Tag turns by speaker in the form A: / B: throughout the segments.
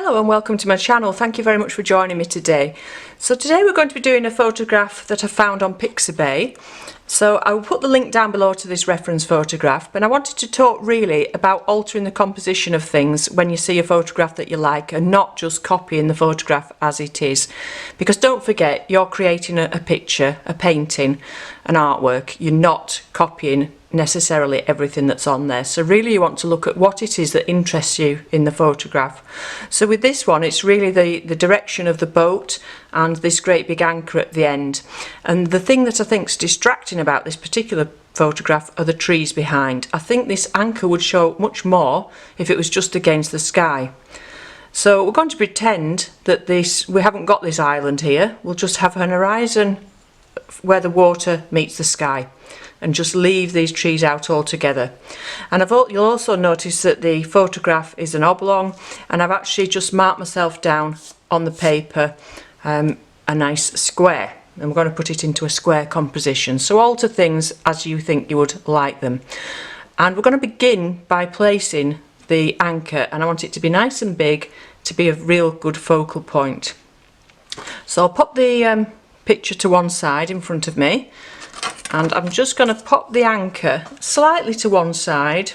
A: Hello and welcome to my channel. Thank you very much for joining me today. So today we're going to be doing a photograph that I found on Pixabay. So I will put the link down below to this reference photograph, but I wanted to talk really about altering the composition of things when you see a photograph that you like and not just copying the photograph as it is. Because don't forget, you're creating a picture, a painting, an artwork. You're not copying necessarily everything that's on there. So really you want to look at what it is that interests you in the photograph. So with this one, it's really the direction of the boat and this great big anchor at the end. And the thing that I think is distracting about this particular photograph are the trees behind. I think this anchor would show much more if it was just against the sky. So we're going to pretend that we haven't got this island here. We'll just have an horizon where the water meets the sky, and just leave these trees out altogether. And you'll also notice that the photograph is an oblong, and I've actually just marked myself down on the paper a nice square, and we're going to put it into a square composition. So alter things as you think you would like them. And we're going to begin by placing the anchor, and I want it to be nice and big to be a real good focal point. So I'll pop the picture to one side in front of me, and I'm just going to pop the anchor slightly to one side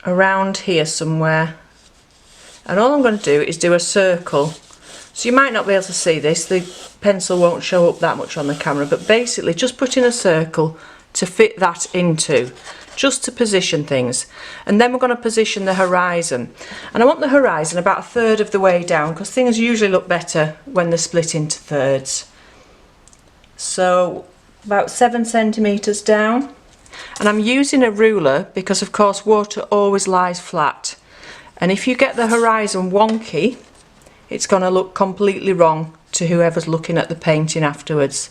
A: around here somewhere, and all I'm going to do is do a circle. So you might not be able to see this, the pencil won't show up that much on the camera, but basically just put in a circle to fit that into, just to position things. And then we're going to position the horizon, and I want the horizon about a third of the way down, because things usually look better when they're split into thirds. So about 7 centimeters down, and I'm using a ruler because of course water always lies flat, and if you get the horizon wonky, it's going to look completely wrong to whoever's looking at the painting afterwards.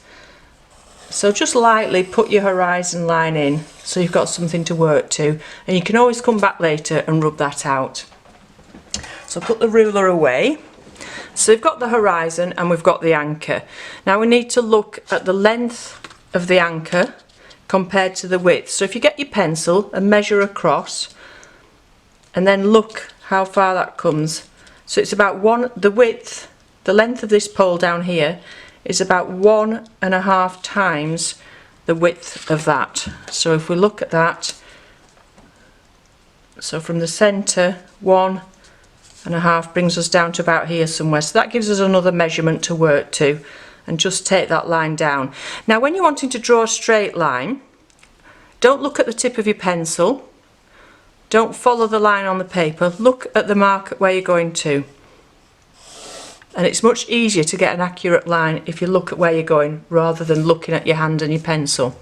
A: So just lightly put your horizon line in so you've got something to work to, and you can always come back later and rub that out. So put the ruler away. So we've got the horizon and we've got the anchor. Now we need to look at the length of the anchor compared to the width. So if you get your pencil and measure across, and then look how far that comes. So it's about the length of this pole down here is about 1.5 times the width of that. So if we look at that, so from the centre, 1.5 brings us down to about here somewhere. So that gives us another measurement to work to, and just take that line down. Now when you're wanting to draw a straight line, don't look at the tip of your pencil, don't follow the line on the paper, look at the mark where you're going to. And it's much easier to get an accurate line if you look at where you're going rather than looking at your hand and your pencil.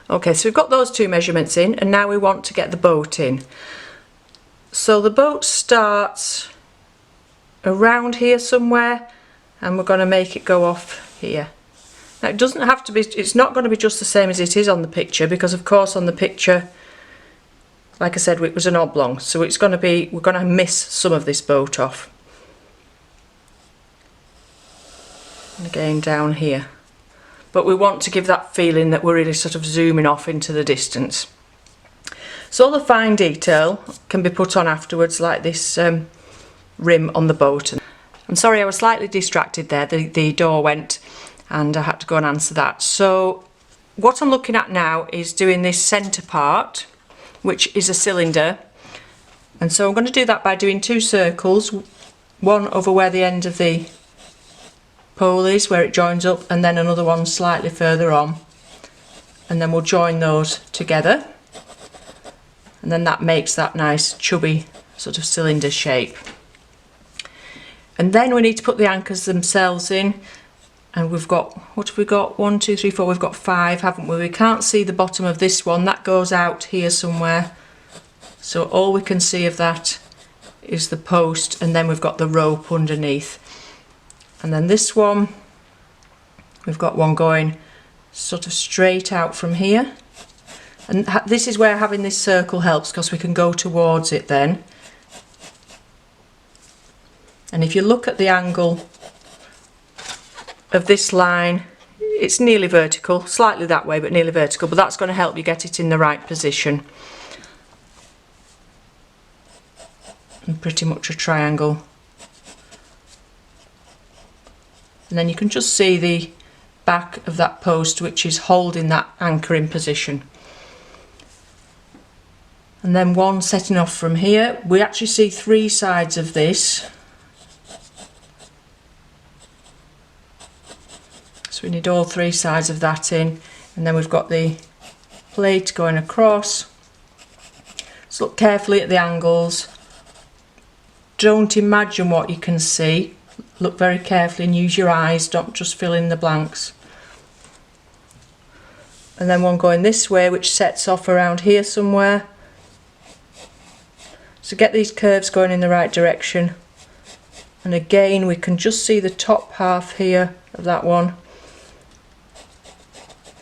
A: Okay, so we've got those two measurements in, and now we want to get the boat in. So the boat starts around here somewhere, and we're going to make it go off here. Now it doesn't have to be, it's not going to be just the same as it is on the picture, because of course on the picture, like I said, it was an oblong, so it's going to be, we're going to miss some of this boat off. And again down here. But we want to give that feeling that we're really sort of zooming off into the distance. So all the fine detail can be put on afterwards, like this rim on the boat. I'm sorry, I was slightly distracted there, the door went and I had to go and answer that. So what I'm looking at now is doing this centre part, which is a cylinder, and so I'm going to do that by doing 2 circles, one over where the end of the pole is, where it joins up, and then another one slightly further on, and then we'll join those together, and then that makes that nice chubby sort of cylinder shape. And then we need to put the anchors themselves in, and we've got, what have we got, 1, 2, 3, 4, we've got 5, haven't we? We can't see the bottom of this one, that goes out here somewhere, so all we can see of that is the post, and then we've got the rope underneath. And then this one, we've got one going sort of straight out from here, and this is where having this circle helps, because we can go towards it then. And if you look at the angle of this line, it's nearly vertical, slightly that way but nearly vertical, but that's going to help you get it in the right position. and pretty much a triangle. And then you can just see the back of that post which is holding that anchor in position. And then one setting off from here. We actually see three sides of this. So we need all three sides of that in. And then we've got the plate going across. So look carefully at the angles. Don't imagine what you can see. Look very carefully and use your eyes, don't just fill in the blanks. And then one going this way which sets off around here somewhere. So get these curves going in the right direction. And again we can just see the top half here of that one.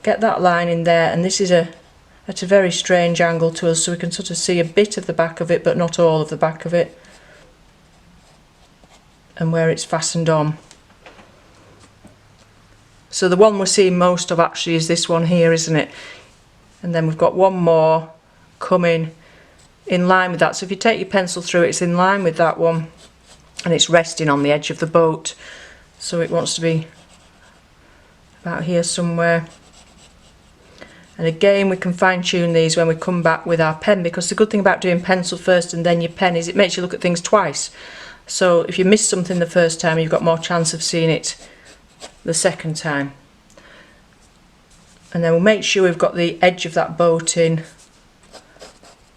A: Get that line in there, and this is at a very strange angle to us, so we can sort of see a bit of the back of it but not all of the back of it, and where it's fastened on. So the one we're seeing most of actually is this one here, isn't it? And then we've got one more coming in line with that. So if you take your pencil through it, it's in line with that one and it's resting on the edge of the boat. So it wants to be about here somewhere. And again we can fine tune these when we come back with our pen, because the good thing about doing pencil first and then your pen is it makes you look at things twice. So if you miss something the first time, you've got more chance of seeing it the second time. And then we'll make sure we've got the edge of that boat in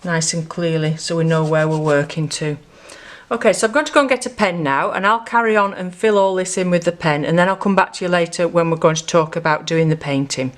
A: nice and clearly so we know where we're working to. Okay, so I'm going to go and get a pen now, and I'll carry on and fill all this in with the pen, and then I'll come back to you later when we're going to talk about doing the painting.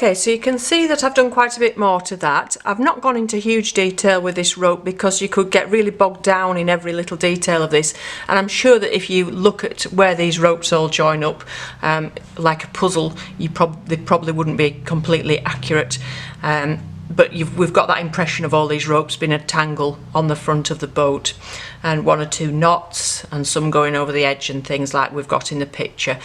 A: Okay, so you can see that I've done quite a bit more to that. I've not gone into huge detail with this rope because you could get really bogged down in every little detail of this, and I'm sure that if you look at where these ropes all join up like a puzzle, they probably wouldn't be completely accurate, but we've got that impression of all these ropes being a tangle on the front of the boat, and one or two knots and some going over the edge and things like we've got in the picture.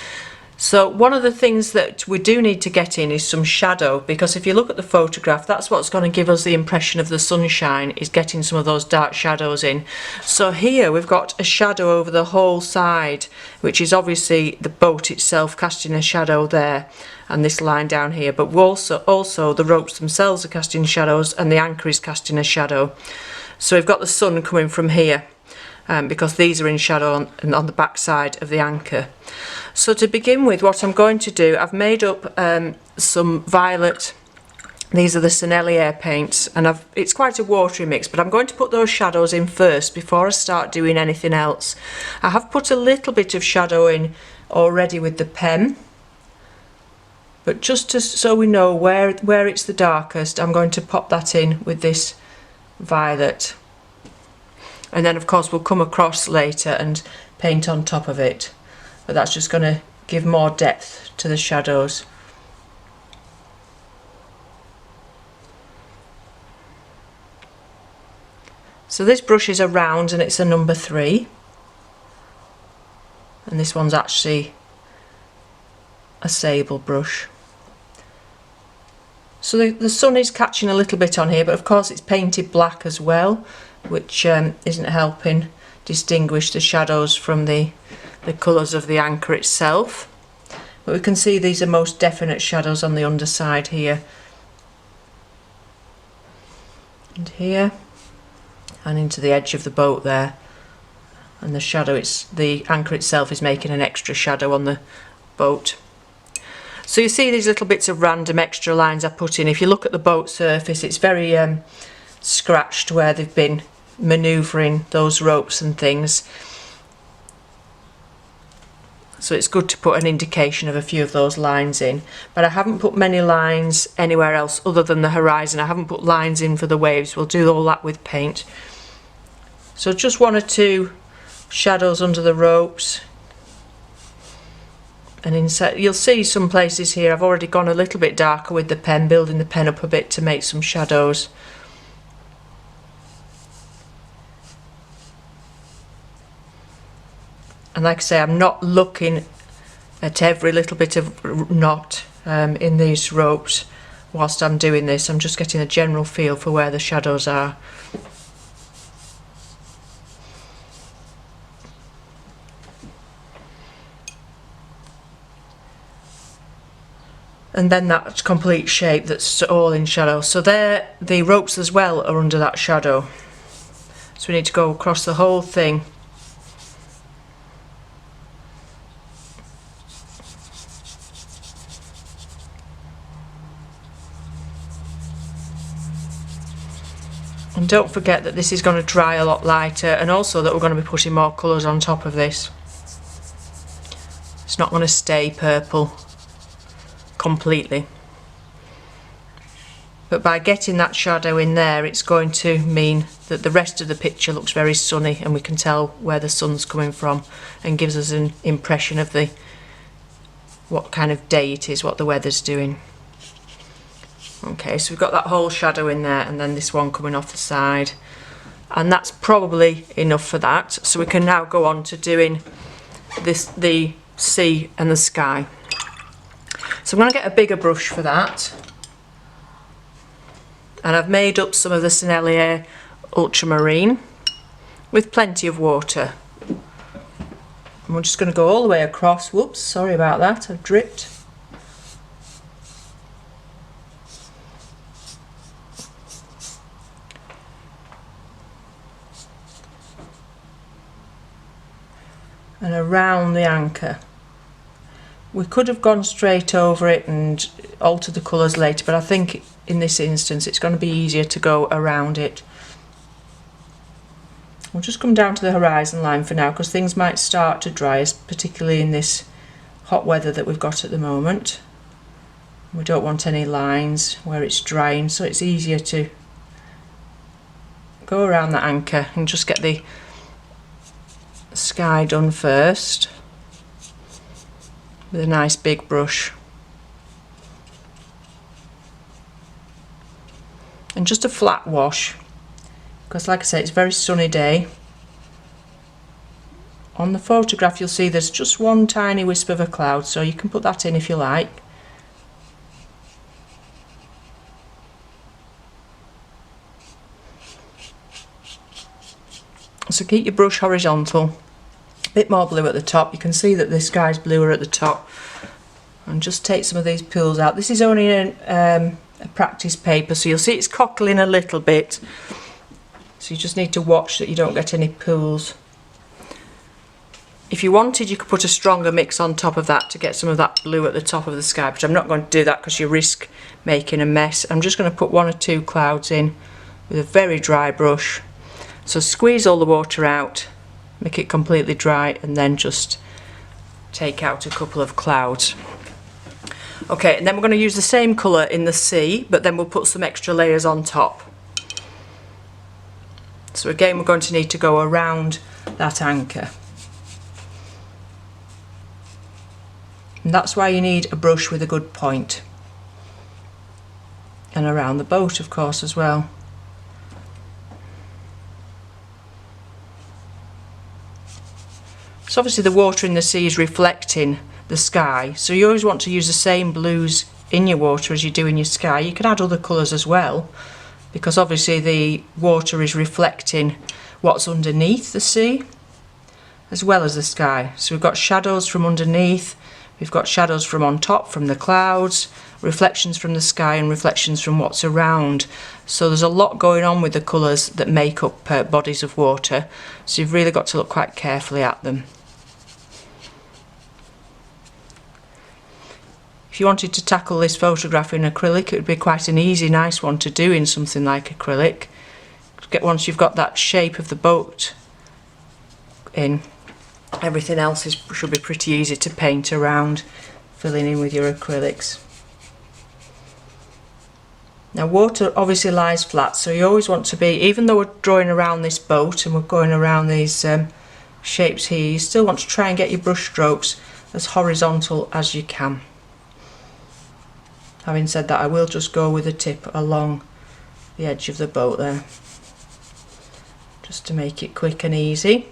A: So one of the things that we do need to get in is some shadow, because if you look at the photograph, that's what's going to give us the impression of the sunshine, is getting some of those dark shadows in. So here we've got a shadow over the whole side, which is obviously the boat itself casting a shadow there, and this line down here, but also the ropes themselves are casting shadows and the anchor is casting a shadow. So we've got the sun coming from here, because these are in shadow on the back side of the anchor. So to begin with, what I'm going to do, I've made up some violet, these are the Sennelier paints, and it's quite a watery mix, but I'm going to put those shadows in first before I start doing anything else. I have put a little bit of shadow in already with the pen, but just so we know where it's the darkest, I'm going to pop that in with this violet. And then of course we'll come across later and paint on top of it, but that's just going to give more depth to the shadows. So this brush is a round and it's a number 3. and this one's actually a sable brush. So the sun is catching a little bit on here, but of course it's painted black as well, which isn't helping distinguish the shadows from the colours of the anchor itself. But we can see these are most definite shadows on the underside here and here and into the edge of the boat there, and the shadow, the anchor itself is making an extra shadow on the boat. So you see these little bits of random extra lines I put in. If you look at the boat surface, it's very scratched where they've been manoeuvring those ropes and things. So it's good to put an indication of a few of those lines in. But I haven't put many lines anywhere else other than the horizon. I haven't put lines in for the waves. We'll do all that with paint. So just one or two shadows under the ropes. And inside, you'll see some places here I've already gone a little bit darker with the pen, building the pen up a bit to make some shadows. And like I say, I'm not looking at every little bit of knot in these ropes whilst I'm doing this. I'm just getting a general feel for where the shadows are. And then that complete shape that's all in shadow. So there, the ropes as well are under that shadow. So we need to go across the whole thing. And don't forget that this is going to dry a lot lighter, and also that we're going to be putting more colours on top of this. It's not going to stay purple completely. But by getting that shadow in there, it's going to mean that the rest of the picture looks very sunny, and we can tell where the sun's coming from and gives us an impression of what kind of day it is, what the weather's doing. Okay, so we've got that whole shadow in there, and then this one coming off the side, and that's probably enough for that. So we can now go on to doing the sea and the sky. So I'm going to get a bigger brush for that, and I've made up some of the Sennelier ultramarine with plenty of water. And we're just going to go all the way across. Whoops, sorry about that, I've dripped. And around the anchor. We could have gone straight over it and altered the colours later, but I think in this instance it's going to be easier to go around it. We'll just come down to the horizon line for now, because things might start to dry, particularly in this hot weather that we've got at the moment. We don't want any lines where it's drying, so it's easier to go around the anchor and just get the sky done first with a nice big brush, and just a flat wash, because like I say, it's a very sunny day. On the photograph you'll see there's just one tiny wisp of a cloud, so you can put that in if you like. So keep your brush horizontal, a bit more blue at the top. You can see that the sky's bluer at the top, and just take some of these pools out. This is only a practice paper, so you'll see it's cockling a little bit, so you just need to watch that you don't get any pools. If you wanted, you could put a stronger mix on top of that to get some of that blue at the top of the sky, but I'm not going to do that because you risk making a mess. I'm just going to put one or two clouds in with a very dry brush. So squeeze all the water out, make it completely dry, and then just take out a couple of clouds. Okay, and then we're going to use the same colour in the sea, but then we'll put some extra layers on top. So again, we're going to need to go around that anchor. And that's why you need a brush with a good point. And around the boat, of course, as well. So obviously the water in the sea is reflecting the sky, so you always want to use the same blues in your water as you do in your sky. You can add other colours as well, because obviously the water is reflecting what's underneath the sea as well as the sky. So we've got shadows from underneath, we've got shadows from on top, from the clouds, reflections from the sky and reflections from what's around. So there's a lot going on with the colours that make up bodies of water, so you've really got to look quite carefully at them. If you wanted to tackle this photograph in acrylic, it would be quite an easy, nice one to do in something like acrylic. Once you've got that shape of the boat in, everything else should be pretty easy to paint around, filling in with your acrylics. Now water obviously lies flat, so you always want to be, even though we're drawing around this boat and we're going around these shapes here, you still want to try and get your brush strokes as horizontal as you can. Having said that, I will just go with a tip along the edge of the boat there, just to make it quick and easy.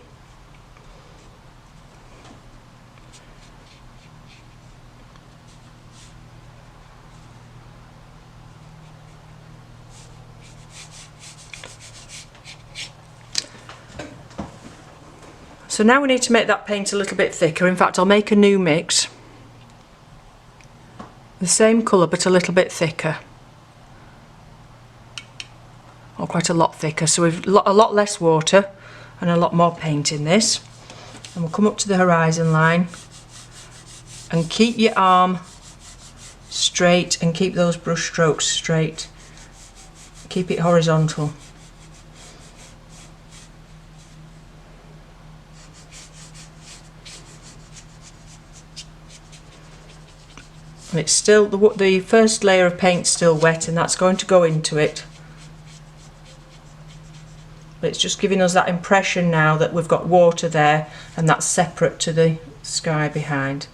A: So now we need to make that paint a little bit thicker. In fact, I'll make a new mix, the same colour but a little bit thicker, or quite a lot thicker. So we've a lot less water and a lot more paint in this. And we'll come up to the horizon line and keep your arm straight and keep those brush strokes straight. Keep it horizontal. And it's still, the first layer of paint's still wet, and that's going to go into it. But it's just giving us that impression now that we've got water there and that's separate to the sky behind.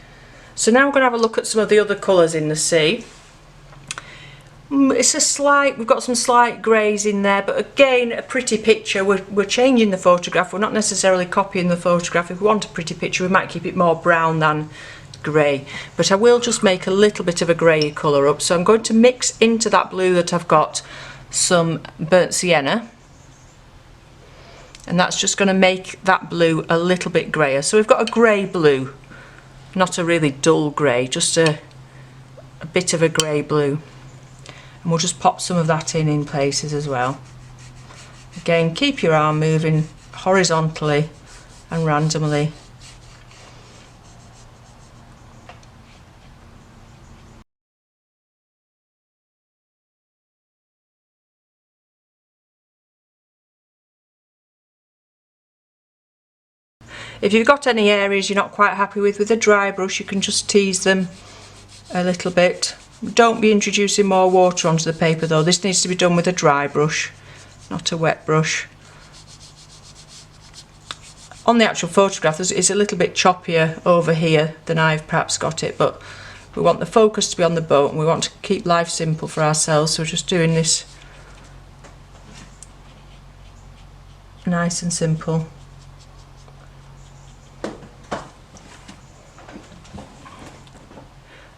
A: So now we're going to have a look at some of the other colours in the sea. It's a slight, we've got some slight greys in there, but again a pretty picture. We're changing the photograph, we're not necessarily copying the photograph. If we want a pretty picture we might keep it more brown than grey, but I will just make a little bit of a grey colour up. So I'm going to mix into that blue that I've got some burnt sienna, and that's just going to make that blue a little bit greyer. So we've got a grey blue, not a really dull grey, just a bit of a grey blue, and we'll just pop some of that in places as well. Again, keep your arm moving horizontally and randomly. If you've got any areas you're not quite happy with a dry brush, you can just tease them a little bit. Don't be introducing more water onto the paper though. This needs to be done with a dry brush, not a wet brush. On the actual photograph it's a little bit choppier over here than I've perhaps got it, but we want the focus to be on the boat and we want to keep life simple for ourselves, so we're just doing this nice and simple.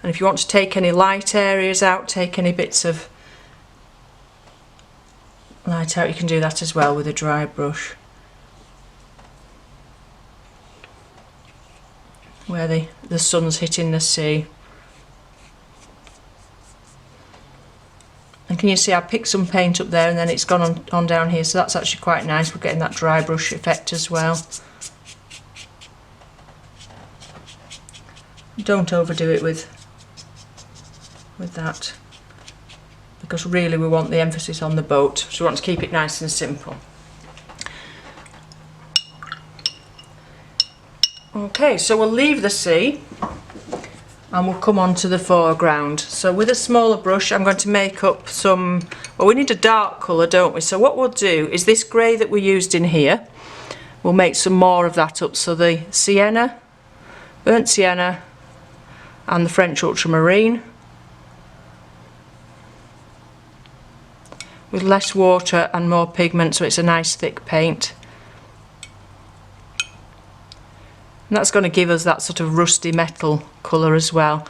A: And if you want to take any light areas out, take any bits of light out, you can do that as well with a dry brush. Where the sun's hitting the sea. And can you see I picked some paint up there and then it's gone on down here, so that's actually quite nice. We're getting that dry brush effect as well. Don't overdo it with that, because really we want the emphasis on the boat, so we want to keep it nice and simple. Okay, so we'll leave the sea and we'll come on to the foreground. So with a smaller brush I'm going to make up some, well, we need a dark colour, don't we? So what we'll do is this grey that we used in here, we'll make some more of that up. So the sienna, burnt sienna and the French ultramarine, with less water and more pigment, so it's a nice thick paint. And that's going to give us that sort of rusty metal colour as well.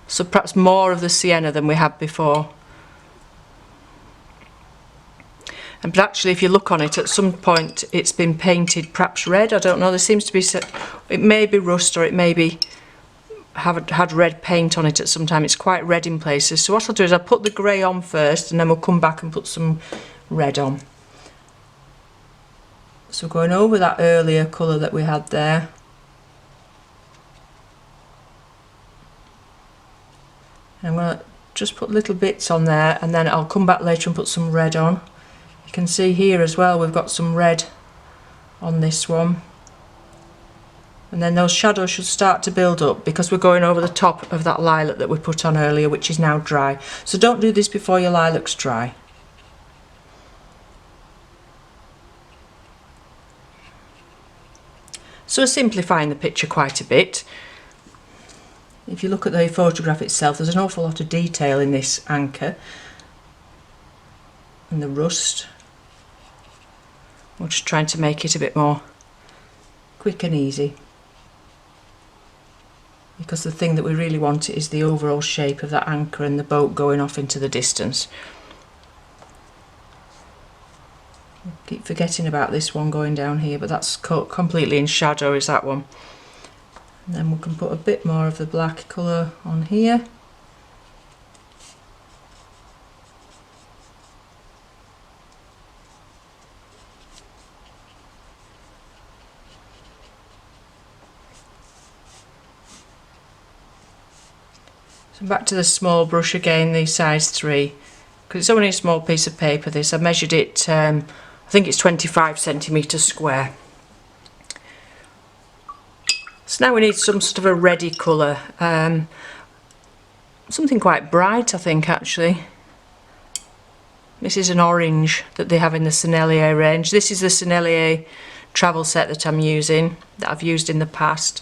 A: So perhaps more of the sienna than we had before. But actually, if you look on it, at some point it's been painted perhaps red. I don't know. There seems to be, it may be rust, or it may be had red paint on it at some time. It's quite red in places. So what I'll do is I'll put the grey on first, and then we'll come back and put some red on. So going over that earlier colour that we had there. I'm going to just put little bits on there, and then I'll come back later and put some red on. You can see here as well we've got some red on this one. And then those shadows should start to build up because we're going over the top of that lilac that we put on earlier, which is now dry. So don't do this before your lilac's dry. So we're simplifying the picture quite a bit. If you look at the photograph itself, there's an awful lot of detail in this anchor and the rust. We're just trying to make it a bit more quick and easy, because the thing that we really want is the overall shape of that anchor and the boat going off into the distance. Keep forgetting about this one going down here, but that's completely in shadow, is that one. And then we can put a bit more of the black colour on here. So back to the small brush again, the size 3, because it's only a small piece of paper this. I measured it, I think it's 25 centimetres square. So now we need some sort of a reddy colour, something quite bright I think actually. This is an orange that they have in the Sennelier range. This is the Sennelier travel set that I'm using, that I've used in the past.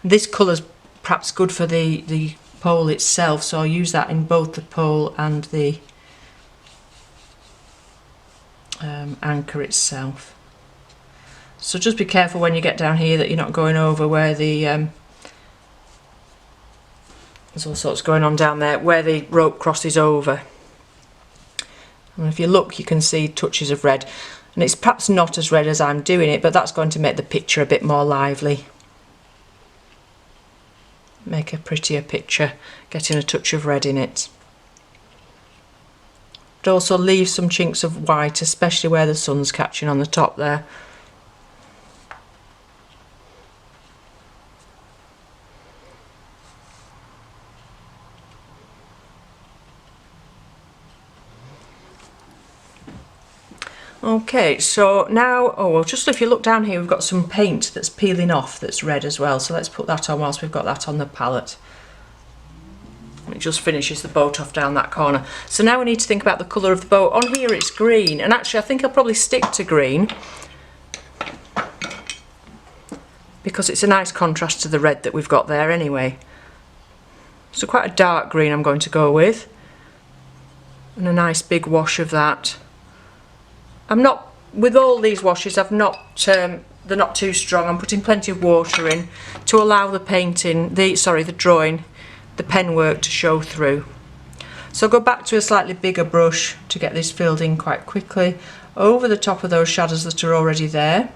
A: This colour's perhaps good for the pole itself, so I'll use that in both the pole and the anchor itself. So just be careful when you get down here that you're not going over where the there's all sorts going on down there where the rope crosses over. And if you look, you can see touches of red, and it's perhaps not as red as I'm doing it, but that's going to make the picture a bit more lively, make a prettier picture, getting a touch of red in it. But also leave some chinks of white, especially where the sun's catching on the top there. Okay, so now, oh well, just if you look down here, we've got some paint that's peeling off that's red as well, so let's put that on whilst we've got that on the palette. It just finishes the boat off down that corner. So now we need to think about the colour of the boat. On here it's green, and actually I think I'll probably stick to green because it's a nice contrast to the red that we've got there anyway. So quite a dark green I'm going to go with, and a nice big wash of that. I'm not, with all these washes, I've not, they're not too strong. I'm putting plenty of water in to allow the painting, the drawing, the pen work to show through. So I'll go back to a slightly bigger brush to get this filled in quite quickly, over the top of those shadows that are already there,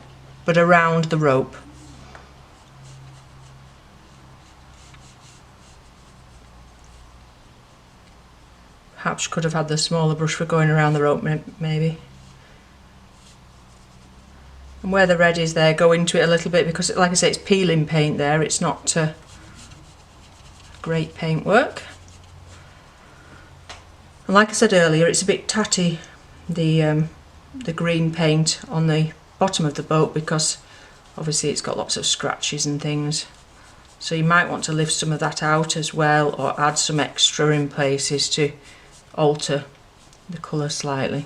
A: but around the rope. Perhaps could have had the smaller brush for going around the rope maybe. And where the red is there, go into it a little bit, because like I say, it's peeling paint there, it's not great paint work. And like I said earlier, it's a bit tatty, the green paint on the bottom of the boat, because obviously it's got lots of scratches and things. So you might want to lift some of that out as well, or add some extra in places to alter the colour slightly.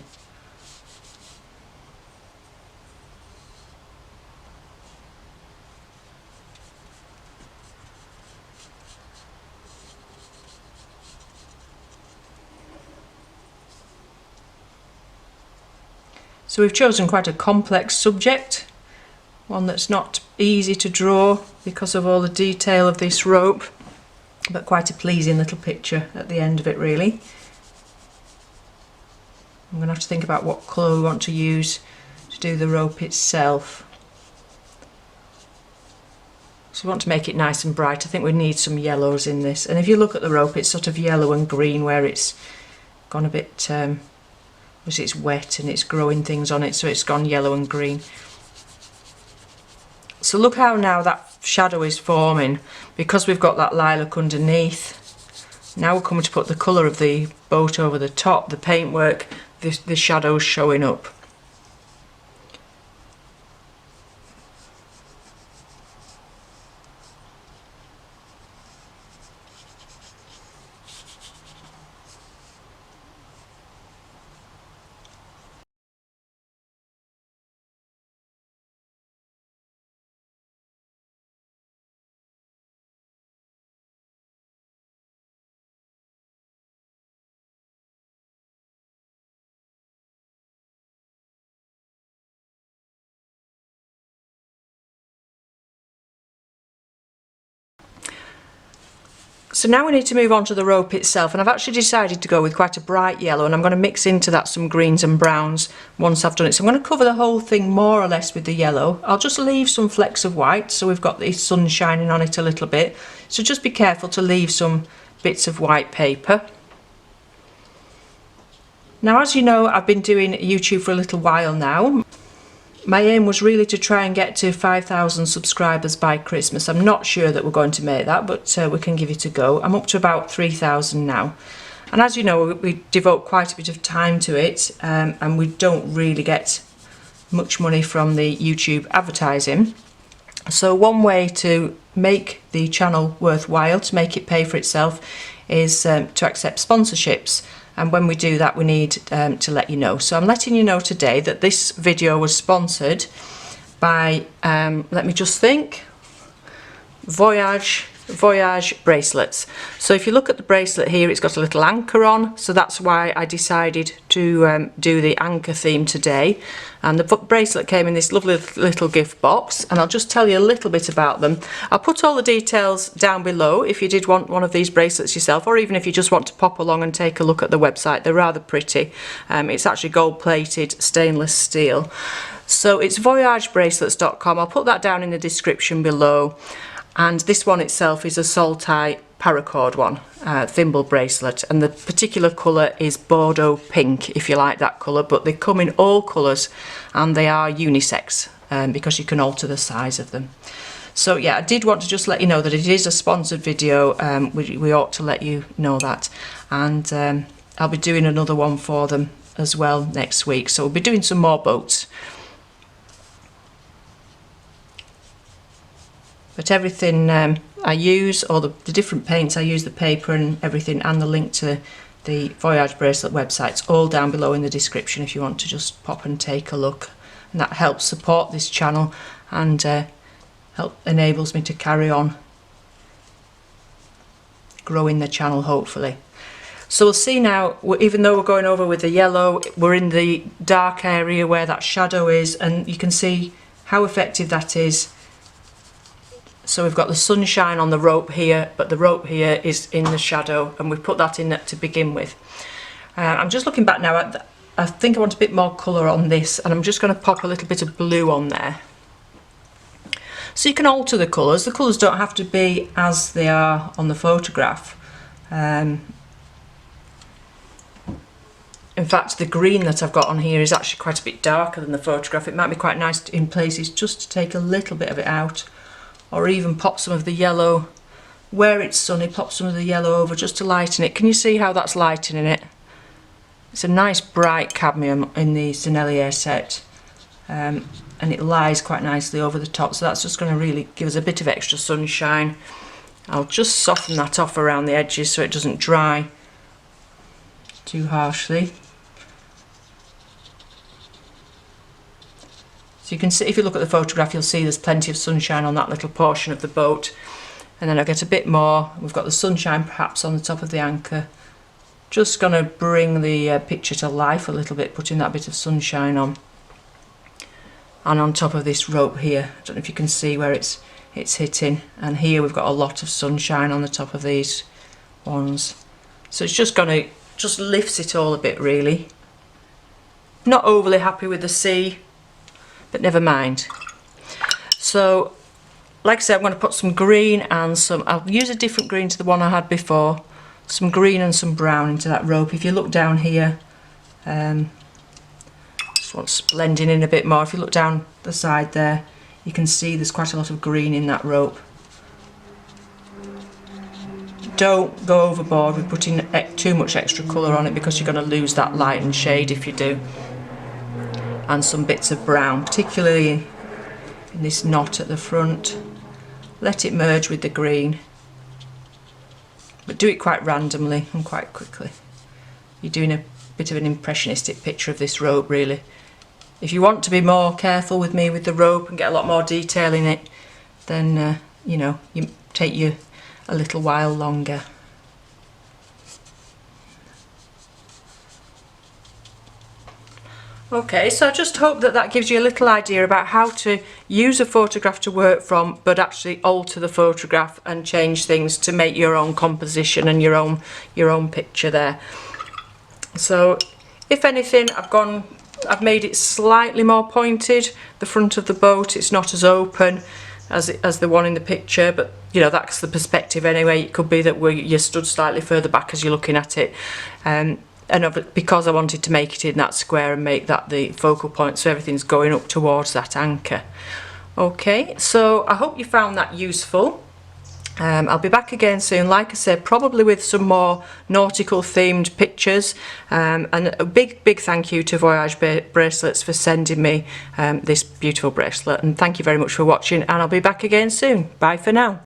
A: So we've chosen quite a complex subject, one that's not easy to draw because of all the detail of this rope, but quite a pleasing little picture at the end of it really. I'm going to have to think about what colour we want to use to do the rope itself. So we want to make it nice and bright. I think we need some yellows in this, and if you look at the rope it's sort of yellow and green where it's gone a bit, obviously it's wet and it's growing things on it, so it's gone yellow and green. So look how now that shadow is forming because we've got that lilac underneath. Now we're coming to put the colour of the boat over the top, the paintwork, the shadows showing up. So now we need to move on to the rope itself, and I've actually decided to go with quite a bright yellow, and I'm going to mix into that some greens and browns once I've done it. So I'm going to cover the whole thing more or less with the yellow. I'll just leave some flecks of white so we've got the sun shining on it a little bit. So just be careful to leave some bits of white paper. Now, as you know, I've been doing YouTube for a little while now. My aim was really to try and get to 5,000 subscribers by Christmas. I'm not sure that we're going to make that, but we can give it a go. I'm up to about 3,000 now. And as you know, we devote quite a bit of time to it, and we don't really get much money from the YouTube advertising. So one way to make the channel worthwhile, to make it pay for itself, is to accept sponsorships. And when we do that, we need to let you know. So I'm letting you know today that this video was sponsored by, let me just think, Voyage bracelets. So if you look at the bracelet here, it's got a little anchor on, so that's why I decided to do the anchor theme today. And the bracelet came in this lovely little gift box, and I'll just tell you a little bit about them. I'll put all the details down below if you did want one of these bracelets yourself, or even if you just want to pop along and take a look at the website. They're rather pretty. It's actually gold plated stainless steel. So it's voyagebracelets.com. I'll put that down in the description below. And this one itself is a Saltire paracord one, thimble bracelet, and the particular colour is Bordeaux pink, if you like that colour, but they come in all colours and they are unisex because you can alter the size of them. So yeah, I did want to just let you know that it is a sponsored video. We ought to let you know that, and I'll be doing another one for them as well next week, so we'll be doing some more boats. But everything I use, all the different paints I use, the paper and everything, and the link to the Voyage bracelet website's all down below in the description if you want to just pop and take a look. And that helps support this channel and enables me to carry on growing the channel, hopefully. So we'll see now, even though we're going over with the yellow, we're in the dark area where that shadow is, and you can see how effective that is. So we've got the sunshine on the rope here, but the rope here is in the shadow, and we've put that in to begin with. I'm just looking back now. I think I want a bit more colour on this, and I'm just going to pop a little bit of blue on there. So you can alter the colours. The colours don't have to be as they are on the photograph. In fact, the green that I've got on here is actually quite a bit darker than the photograph. It might be quite nice in places just to take a little bit of it out, or even pop some of the yellow where it's sunny, pop some of the yellow over just to lighten it. Can you see how that's lightening it? It's a nice bright cadmium in the Sennelier set, and it lies quite nicely over the top, so that's just going to really give us a bit of extra sunshine. I'll just soften that off around the edges so it doesn't dry too harshly. So you can see, if you look at the photograph, you'll see there's plenty of sunshine on that little portion of the boat. And then I'll get a bit more. We've got the sunshine perhaps on the top of the anchor. Just going to bring the picture to life a little bit, putting that bit of sunshine on. and on top of this rope here. I don't know if you can see where it's hitting, and here we've got a lot of sunshine on the top of these ones. So it's just lifts it all a bit really. Not overly happy with the sea, but never mind. So like I said, I'm going to put some green and I'll use a different green to the one I had before, some green and some brown into that rope. If you look down here, just want blending in a bit more. If you look down the side there, you can see there's quite a lot of green in that rope. Don't go overboard with putting too much extra colour on it, because you're going to lose that light and shade if you do. And some bits of brown, particularly in this knot at the front. Let it merge with the green, but do it quite randomly and quite quickly. You're doing a bit of an impressionistic picture of this rope really. If you want to be more careful with me with the rope and get a lot more detail in it, then you know, you take you a little while longer. Okay, so I just hope that that gives you a little idea about how to use a photograph to work from, but actually alter the photograph and change things to make your own composition and your own picture there. So if anything, I've made it slightly more pointed. The front of the boat, it's not as open as the one in the picture, but you know, that's the perspective anyway. It could be that you're stood slightly further back as you're looking at it. And because I wanted to make it in that square and make that the focal point, so everything's going up towards that anchor. Okay, so I hope you found that useful. I'll be back again soon, like I said, probably with some more nautical themed pictures, and a big thank you to Voyage Bracelets for sending me this beautiful bracelet, and thank you very much for watching, and I'll be back again soon. Bye for now.